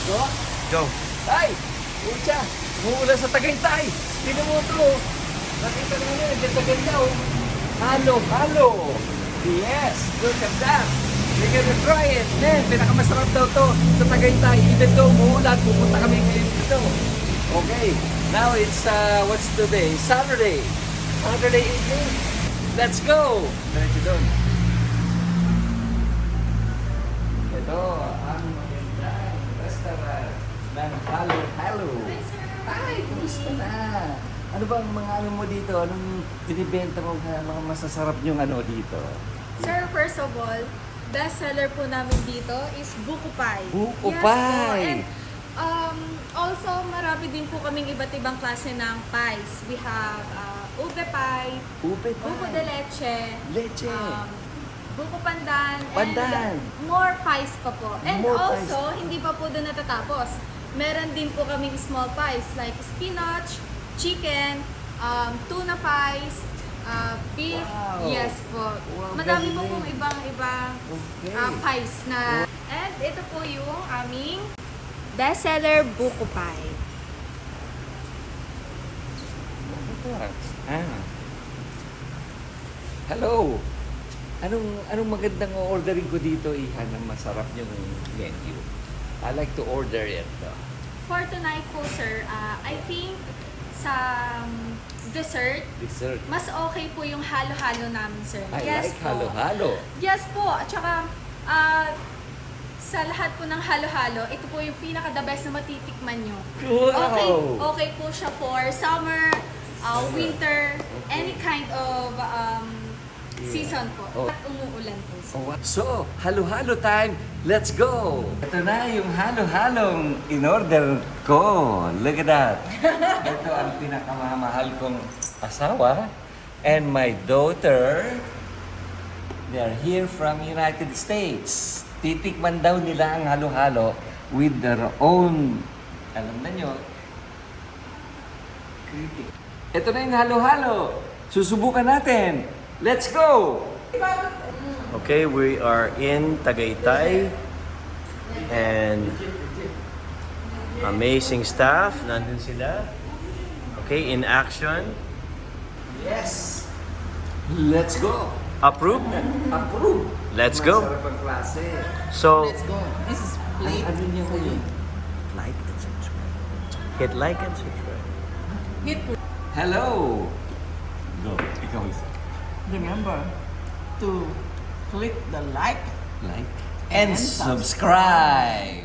Go? Go. Tay! Pucha! Umuulan sa Tagaytay! Tingnan mo ito! Nakita na nyo, nagdaganda oh! Halo! Halo! Yes! Look at that! We're gonna try it! Man, pinakamasarap daw to sa Tagaytay. Even though umuulan, pupunta kami ngayon dito. Okay, now it's, what's today? Saturday! Saturday evening! Let's go! Diretso doon. Ito ang magandang restaurant ng Halo Halo. Ay, kumusta na? Ano bang mga ano mo dito? Anong binibenta mo mga masasarap yung ano dito? Sir, first of all, best seller po namin dito is Buko Pie. Buko yes, Pie! Po. And also, marami din po kaming iba't ibang klase ng pies. We have ube pie, Ube buko de pie. leche, Leche. buko pandan, Pandan. and more pies pa po. And More also, hindi pa po doon natatapos. Meron din po kaming small pies like spinach, chicken, tuna pies, beef. Wow. Yes po. Wow, Madami po galing. pong ibang-ibang Okay. pies na. And ito po yung aming bestseller buko pie. Ah. Hello. Anong magandang ordering ko dito, Ihan, na masarap yung menu? I like to order it. For tonight po, sir, I think sa dessert, Dessert. mas okay po yung halo-halo namin, sir. I Yes like po. halo-halo. Yes po. At saka, sa lahat po ng halo-halo, ito po yung pinaka-the best na matitikman nyo. Wow! Okay po siya for summer, winter, any kind of season po. Oh. At umuulan po, sir. So, halo-halo time. Let's go! Ito na yung halo-halong in-order ko. Look at that. Ito ang pinakamamahal kong asawa and my daughter. They are here from United States. Titikman daw nila ang halo-halo with their own, alam na nyo, critic. Ito na yung halo-halo. Susubukan natin. Let's go! Okay, we are in Tagaytay and amazing staff. Nandun sila. Okay, in action. Yes! Let's go! Approve? Approve! Let's go. Masarap ang klase. So, Let's go. This is plate. Ano niya ko yun? like and subscribe. Hit like and subscribe. Hit. Hello! Go. Ikaw isa. Remember to click the like Like and subscribe!